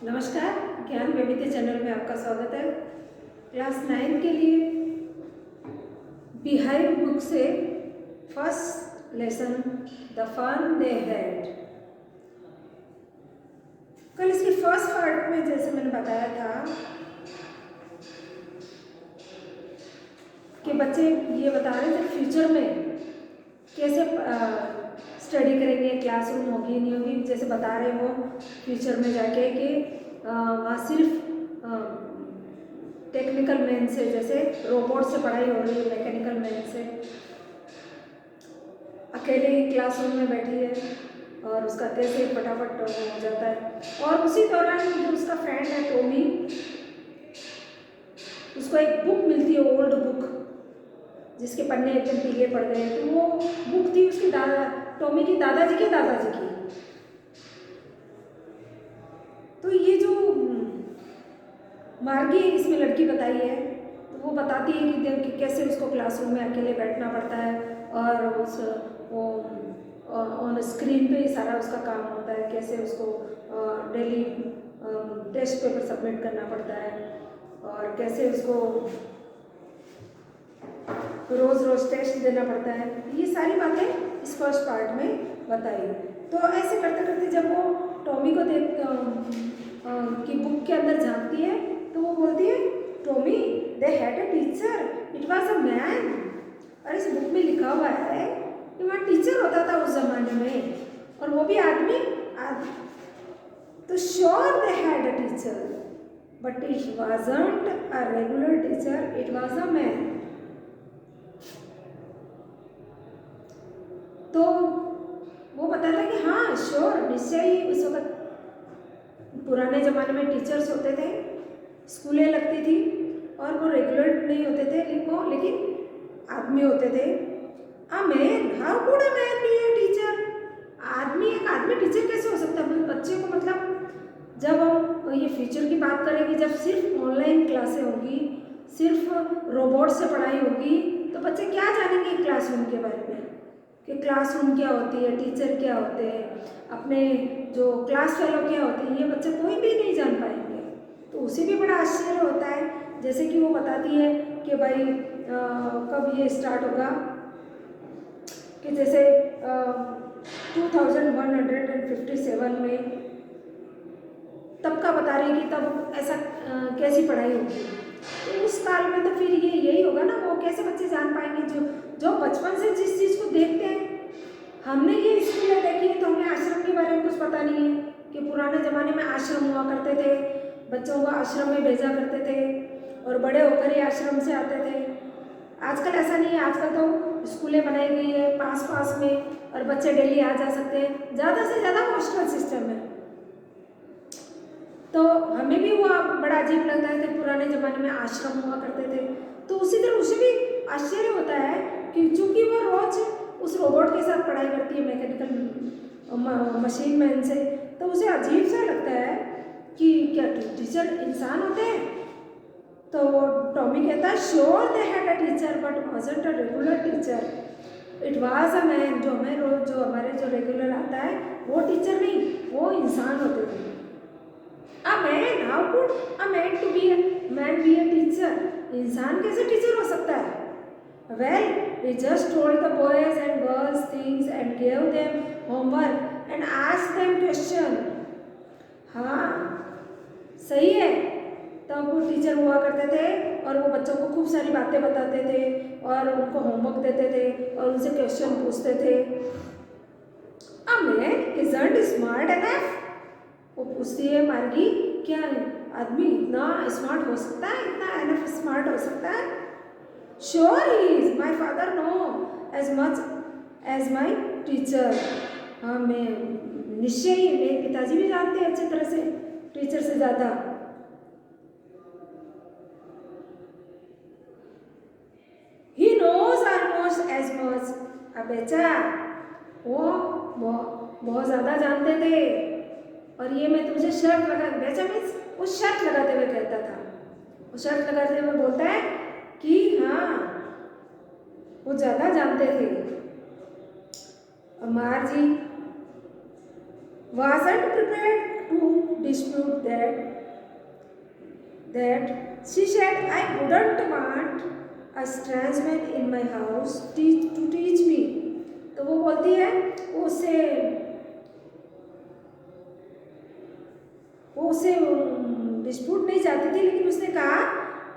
नमस्कार, ज्ञान वैविध्य चैनल में आपका स्वागत है। क्लास 9 के लिए बिहाइव बुक से first lesson the fun they had. कल इसके फर्स्ट पार्ट में जैसे मैंने बताया था कि बच्चे ये बता रहे थे फ्यूचर में कैसे स्टडी करेंगे, क्लासरूम होगी नहीं होगी। जैसे बता रहे हो फ्यूचर में जाके कि वहाँ सिर्फ टेक्निकल मैन से, जैसे रोबोट से पढ़ाई हो रही है, मैकेनिकल मैन से। अकेले ही क्लासरूम में बैठी है और उसका कैसे फटाफट हो जाता है। और उसी दौरान जो उसका फ्रेंड है टॉमी, उसको एक बुक मिलती है, ओल्ड बुक जिसके पन्ने एकदम पीले पड़ गए। तो वो बुक थी उसकी टॉमी की दादाजी की। तो ये जो मार्गी इसमें लड़की बताई है, तो वो बताती है कि कैसे उसको क्लासरूम में अकेले बैठना पड़ता है और वो ऑन स्क्रीन पे ही सारा उसका काम होता है। कैसे उसको डेली टेस्ट पेपर सबमिट करना पड़ता है और कैसे उसको रोज़ रोज़ टेस्ट देना पड़ता है। ये सारी बातें इस फर्स्ट पार्ट में बताई। तो ऐसे करते करते जब वो टॉमी को की बुक के अंदर झांकती है तो वो बोलती है, Tommy they had a teacher, it was a man. और इस बुक में लिखा हुआ है कि वहाँ टीचर होता था उस जमाने में, और वो भी आदमी। तो sure they had a teacher but it wasn't a regular teacher, it was a man. तो वो बताता कि हाँ श्योर, निश्चय ही उस वक्त पुराने ज़माने में टीचर्स होते थे, स्कूलें लगती थी और वो रेगुलर नहीं होते थे, लेकिन आदमी होते थे। A man, how could a man B a teacher? एक आदमी टीचर कैसे हो सकता है? बच्चे को मतलब जब हम ये फ्यूचर की बात करेंगे, जब सिर्फ ऑनलाइन क्लासें होगी, सिर्फ रोबोट से पढ़ाई होगी, तो बच्चे क्या जानेंगे क्लासरूम के बारे में, कि क्लासरूम क्या होती है, टीचर क्या होते हैं, अपने जो क्लास फेलो क्या होते हैं, ये बच्चे कोई भी नहीं जान पाएंगे। तो उसे भी बड़ा आश्चर्य होता है। जैसे कि वो बताती है कि भाई कब ये स्टार्ट होगा, कि जैसे 2157 में, तब का बता रही है कि तब ऐसा कैसी पढ़ाई होगी। तो उस काल में तो फिर यही होगा ना, वो कैसे बच्चे जान पाएंगे जो बचपन से जिस चीज़ को देखते हैं। हमने ये स्कूलें देखी है तो हमें आश्रम के बारे में कुछ पता नहीं है कि पुराने ज़माने में आश्रम हुआ करते थे, बच्चों को आश्रम में भेजा करते थे और बड़े होकर ही आश्रम से आते थे। आजकल ऐसा नहीं है, आजकल तो स्कूलें बनाई गई है पास में और बच्चे डेली आ जा सकते हैं। ज़्यादा से ज़्यादा हॉस्टल सिस्टम है। तो हमें भी हुआ बड़ा अजीब लगता है कि पुराने ज़माने में आश्रम हुआ करते थे। तो उसी तरह उसे भी आश्चर्य होता है कि चूँकि वो रोज़ उस रोबोट के साथ पढ़ाई करती है, मैकेनिकल मशीन मैन से, तो उसे अजीब सा लगता है कि क्या टीचर इंसान होते हैं। तो वो टॉमी कहता है, sure they had a teacher but wasn't a regular teacher, it was a man. जो हमारे जो रेगुलर आता है वो टीचर नहीं, वो इंसान होते थे। A man, how could a man be a teacher? इंसान कैसे टीचर हो सकता है? Well, we just told the boys and girls things and gave them homework and asked them question. हाँ, सही है। तब वो टीचर हुआ करते थे और वो बच्चों को खूब सारी बातें बताते थे और उनको होमवर्क देते थे और उनसे क्वेश्चन पूछते थे। A man isn't smart enough? वो पूछती है मार्गी, क्या आदमी इतना स्मार्ट हो सकता है, इतना एनफ स्मार्ट हो सकता है? Sure he is, my father know as much as my teacher. हाँ, मैं निश्चय ही, मेरे पिताजी भी जानते हैं अच्छी तरह से, टीचर से ज़्यादा। He knows almost as much. अब बेचा वो बहुत ज़्यादा जानते थे। और ये मैं तुमसे शर्त लगा, बेचा मीन्स वो शर्त लगाते हुए कहता था, वो शर्त लगाते हुए बोलता है कि हाँ वो ज़्यादा जानते थे। और मार्जी wasn't prepared to dispute that she said I wouldn't want a strange man in my house to teach me. तो वो बोलती है वो उसे डिस्प्यूट नहीं चाहती थी, लेकिन उसने कहा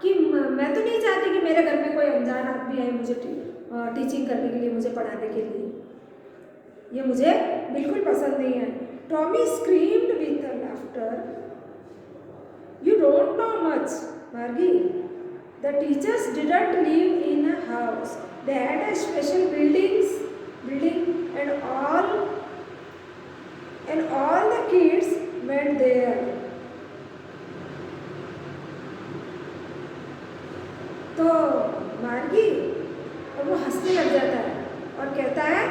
कि मैं तो नहीं चाहती कि मेरे घर में कोई अनजान आदमी आए मुझे टीचिंग करने के लिए, मुझे पढ़ाने के लिए, ये मुझे बिल्कुल पसंद नहीं है। Tommy screamed with laughter, you don't know much Margie, the teachers didn't live in a house, they had a special building and all the kids went there. तो मार्गी और वो हंसने लग जाता है और कहता है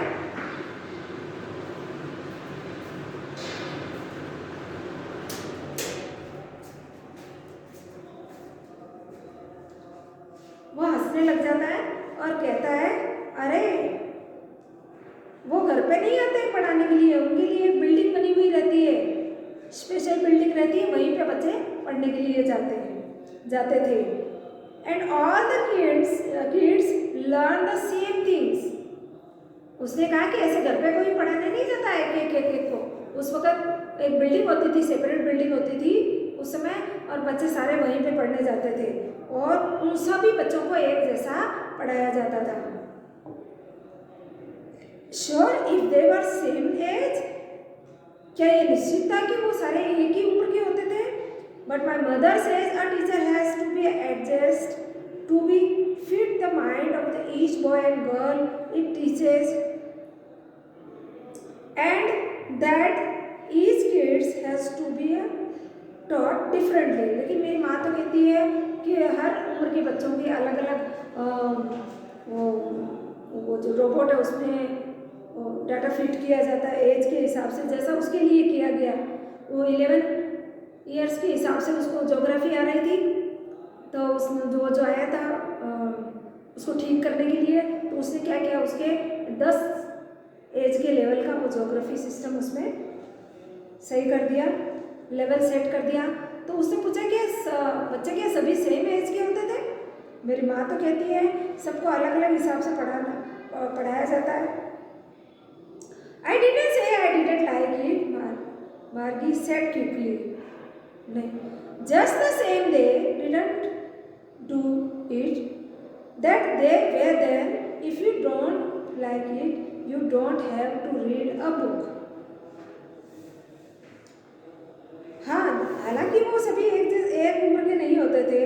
अरे वो घर पे नहीं आते पढ़ाने के लिए, उनके लिए एक बिल्डिंग बनी हुई रहती है, स्पेशल बिल्डिंग रहती है, वहीं पे बच्चे पढ़ने के लिए जाते थे। And all the kids learn the same things. उसने कहा कि ऐसे घर पे कोई पढ़ाने नहीं जाता है एक को। उस वक्त एक बिल्डिंग होती थी, सेपरेट बिल्डिंग होती थी उस समय, और बच्चे सारे वहीं पे पढ़ने जाते थे और उन सभी बच्चों को एक जैसा पढ़ाया जाता था। Sure if they were same as, क्या ये निश्चित था कि वो सारे एक ही उम्र के होते थे? But my mother says a teacher has to be adjust to be fit the mind of the each boy and girl it teaches, and that each kids has to be taught differently. लेकिन मेरी माँ तो कहती है कि हर उम्र के बच्चों की अलग अलग वो जो रोबोट है उसमें डाटा फिट किया जाता है एज के हिसाब से, जैसा उसके लिए किया गया। वो 11 ईयर्स के हिसाब से उसको ज्योग्राफी आ रही थी, तो उसने जो आया था उसको ठीक करने के लिए, तो उसने क्या किया, उसके 10 एज के लेवल का वो ज्योग्राफी सिस्टम उसमें सही कर दिया, लेवल सेट कर दिया। तो उसने पूछा कि बच्चे क्या सभी सेम एज के होते थे? मेरी माँ तो कहती है सबको अलग अलग हिसाब से पढ़ाया जाता है। I didn't say I didn't like it, Margie said quickly. नहीं, just the same they didn't do it, that they were then. If you don't like it, you don't have to read a book. हाँ, हालांकि वो सभी एक उम्र के नहीं होते थे,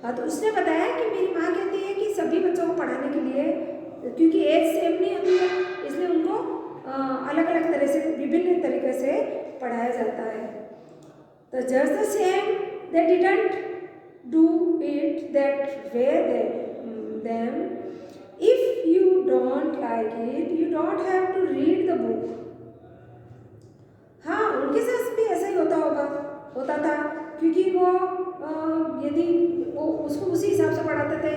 हाँ, तो उसने बताया कि मेरी माँ कहती है कि सभी बच्चों को पढ़ाने के लिए, क्योंकि एज सेम नहीं होती है, इसलिए उनको अलग अलग तरह से, विभिन्न तरीके से पढ़ाया जाता है। तो just the same they didn't do it that way them, if you don't like it you don't have to read the book. हाँ, उनके साथ भी ऐसा ही होता था, क्योंकि वो यदि वो उसको उसी हिसाब से पढ़ाते थे,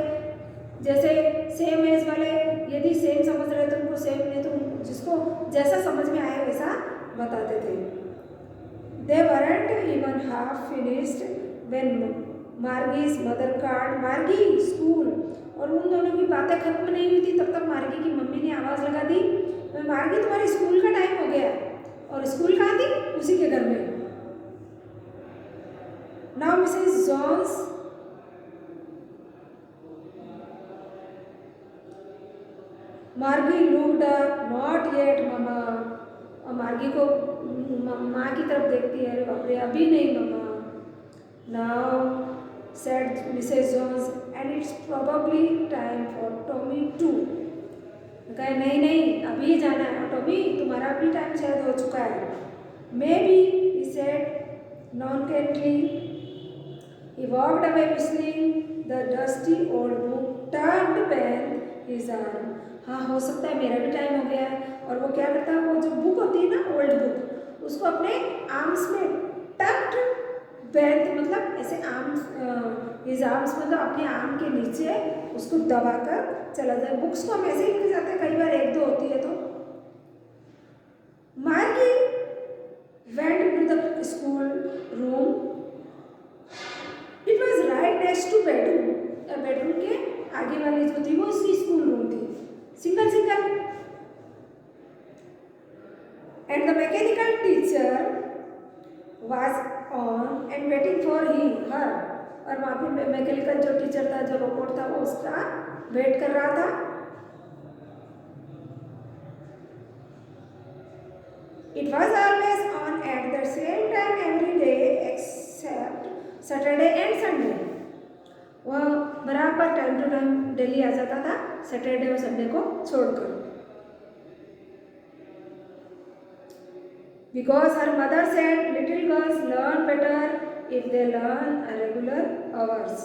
जैसे सेम एज वाले यदि सेम समझ रहे तो उनको सेम, नहीं तो जिसको जैसा समझ में आया वैसा बताते थे। They weren't even half finished when Margie's mother called Margie school, और उन दोनों की बातें खत्म नहीं हुई थी तब तक मार्गी की मम्मी ने आवाज़ लगा दी, मार्गी तुम्हारे स्कूल का टाइम हो गया। और स्कूल कहाँ थी? उसी के घर में। Now Mrs. Jones Margie looked up, not yet mama, और मार्गी को माँ की तरफ देखती है, अरे बाप रे अभी नहीं मम्मा। Now said Mrs. Jones, and it's probably time for Tommy too. कहे नहीं अभी जाना है टॉमी, तुम्हारा भी टाइम शायद हो चुका है। Maybe he said nonchalantly. He walked away whistling. The dusty old book tugged beneath his arm. हाँ, हो सकता है मेरा भी टाइम हो गया है। और वो क्या करता है, वो जो बुक होती है ना ओल्ड बुक, उसको अपने आर्म्स में टक्ड बेंथ, मतलब ऐसे आर्म्स, ये हिज आर्म्स मतलब अपने आर्म के नीचे उसको दबाकर चला जाए। बुक्स को हम ऐसे ही लेके जाते हैं, कई बार एक दो होती है तो। मार्गी went into the school room. It was right next to bedroom. Bedroom के आगे वाली जो थी वो उसकी स्कूल रूम थी, single single. And the mechanical teacher was on and waiting for her. और वहाँ पे मैकेनिकल जो टीचर था, जो रोबोट था, वो उसका वेट कर रहा था। It was always on at the same time every day except Saturday and Sunday. वह बराबर टाइम टू टाइम डेली आ जाता था, सैटरडे और संडे को छोड़कर। Because her mother said little girls learn better if they learn a regular hours.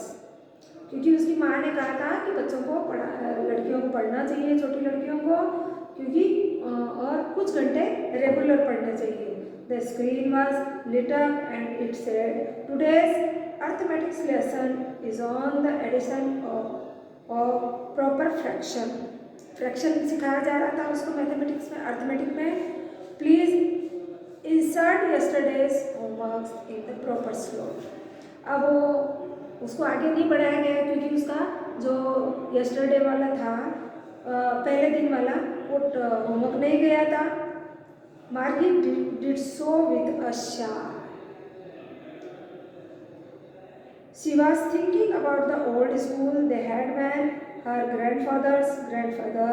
क्योंकि उसकी माँ ने कहा था कि बच्चों को लड़कियों को पढ़ना चाहिए, छोटी लड़कियों को, क्योंकि और कुछ घंटे रेगुलर पढ़ना चाहिए। The screen was lit up and it said today's arithmetic lesson is on the addition of proper fraction. Fraction सिखाया जा रहा था उसको मैथमेटिक्स में, अर्थमेटिक में। Please insert yesterday's homeworks in the proper slot. अब वो उसको आगे नहीं बढ़ाया गया क्योंकि उसका जो यस्टरडे वाला था, पहले दिन वाला, वो होमवर्क नहीं गया था। मार्गी did so with a Shah. She was thinking about the old school they had when her grandfather's grandfather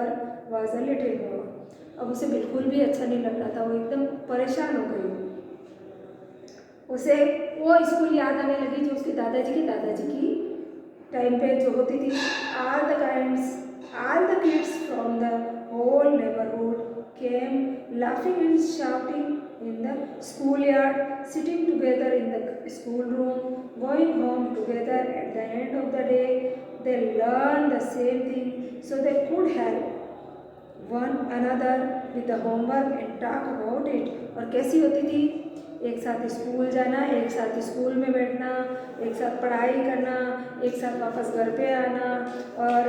was a little boy. अब उसे बिल्कुल भी अच्छा नहीं लग रहा था, वो एकदम परेशान हो गई। उसे वो स्कूल याद आने लगी जो उसके दादाजी की टाइम पे जो होती थी। all the kids from the whole neighborhood came laughing and shouting in the schoolyard, sitting together in the schoolroom, going home together. At the end of the day, they learned the same thing, so they could help one another with the homework and talk about it. और कैसी होती थी? एक साथ school जाना, एक साथ school में बैठना, एक साथ पढ़ाई करना, एक साथ वापस घर पे आना, और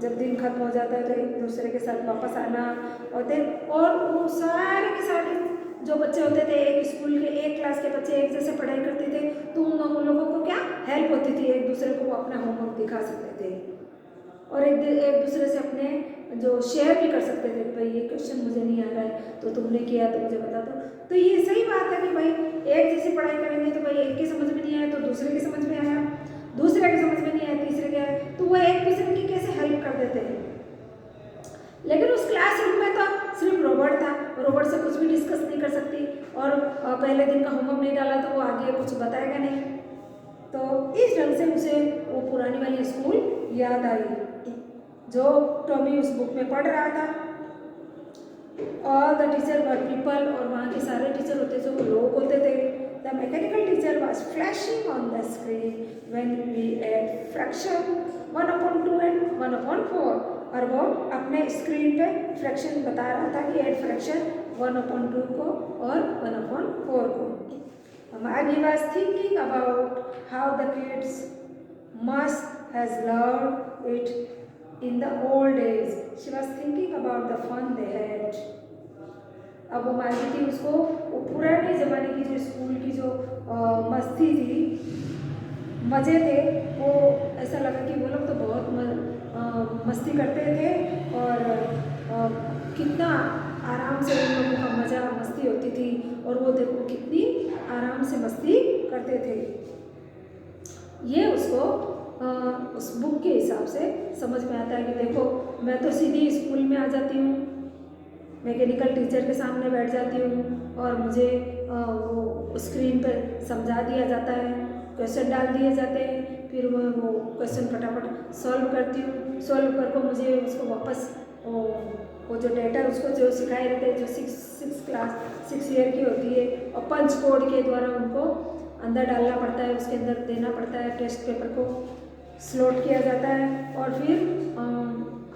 जब दिन खत्म हो जाता है तो एक दूसरे के साथ वापस आना। और वो सारे के सारे जो बच्चे होते थे, एक स्कूल के एक क्लास के बच्चे एक जैसे पढ़ाई करते थे, तो उन लोगों को क्या हेल्प होती थी, एक दूसरे को वो अपना होमवर्क दिखा सकते थे और एक दूसरे से अपने जो शेयर भी कर सकते थे कि भाई ये क्वेश्चन मुझे नहीं आ रहा है तो तुमने किया तो मुझे बता दो। तो ये सही बात है कि भाई एक जैसी पढ़ाई करेंगे तो भाई एक की समझ में नहीं आया तो दूसरे की समझ में आया, दूसरे की समझ में नहीं आया तीसरे के आया, तो वो एक दूसरे की कैसे हेल्प कर देते हैं। लेकिन उस क्लासरूम में तो सिर्फ रोबोट था, रोबोट से कुछ भी डिस्कस नहीं कर सकती, और पहले दिन का होमवर्क नहीं डाला तो वो आगे कुछ बताएगा नहीं। तो इस ढंग से उसे वो पुरानी वाली स्कूल याद आई जो टॉमी उस बुक में पढ़ रहा था। All the teacher were people, और वहाँ के सारे टीचर होते जो लोग होते थे। The mechanical teacher was flashing on the screen when we add fraction 1/2 and 1/4, और वो अपने स्क्रीन पे फ्रैक्शन बता रहा था कि एड फ्रैक्शन 1/2 को और 1/4 को। Maggie was thinking about how the kids must has learned it in the old days. She was thinking about the fun they had. अब वो माजी थी, उसको वो पुराने ज़माने की जो स्कूल की जो मस्ती थी, मज़े थे, वो ऐसा लगा कि वो लोग तो बहुत मस्ती करते थे और कितना आराम से उन लोगों का मज़ा मस्ती होती थी, और वो देखो कितनी आराम से मस्ती करते थे। ये उसको उस बुक के हिसाब से समझ में आता है कि देखो मैं तो सीधी स्कूल में आ जाती हूँ, मैकेनिकल टीचर के सामने बैठ जाती हूँ और मुझे वो स्क्रीन पर समझा दिया जाता है, क्वेश्चन डाल दिए जाते हैं, फिर मैं वो क्वेश्चन फटाफट सॉल्व करती हूँ, सॉल्व करके मुझे उसको वापस वो जो डेटा उसको जो सिखाए रहते हैं, जो 6 ईयर की होती है, और पंच कोड के द्वारा उनको अंदर डालना पड़ता है, उसके अंदर देना पड़ता है, टेस्ट पेपर को स्लॉट किया जाता है, और फिर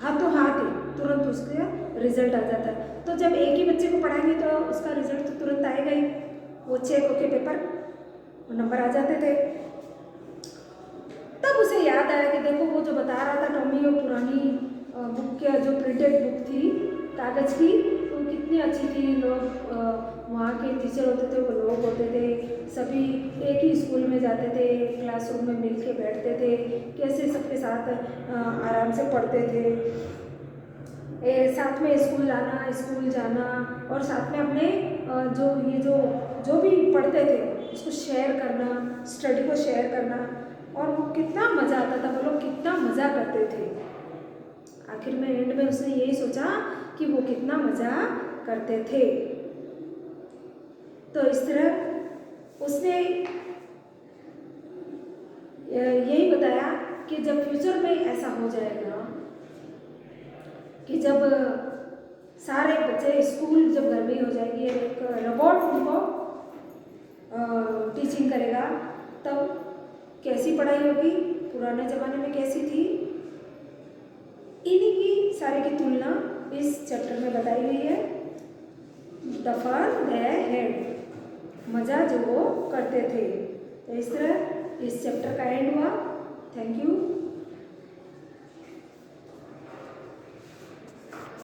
हाथों हाथ ही तुरंत उसका रिजल्ट आ जाता है। तो जब एक ही बच्चे को पढ़ाएंगे तो उसका रिजल्ट तो तुरंत आएगा ही, वो चेक होके पेपर नंबर आ जाते थे। तब उसे याद आया कि देखो वो जो बता रहा था टॉमी, वो पुरानी बुक के जो प्रिंटेड बुक थी कागज़ की, तो कितनी अच्छी थी। लोग वहाँ के टीचर होते थे, वो लोग होते थे, सभी एक ही स्कूल में जाते थे, क्लासरूम में मिल के बैठते थे, कैसे सबके साथ आराम से पढ़ते थे, साथ में स्कूल जाना और साथ में अपने जो भी पढ़ते थे उसको शेयर करना, स्टडी को शेयर करना, और वो कितना मज़ा आता था, वो लोग कितना मज़ा करते थे। आखिर में एंड में उसने यही सोचा कि वो कितना मज़ा करते थे। तो इस तरह उसने यही बताया कि जब फ्यूचर में ऐसा हो जाएगा कि जब सारे बच्चे स्कूल, जब गर्मी हो जाएगी और एक रोबोट उनको टीचिंग करेगा, तब कैसी पढ़ाई होगी, पुराने ज़माने में कैसी थी, इन्हीं की सारी की तुलना इस चैप्टर में बताई हुई है। द फन दे हैड, मज़ा जो वो करते थे। तो इस तरह इस चैप्टर का एंड हुआ। Thank you.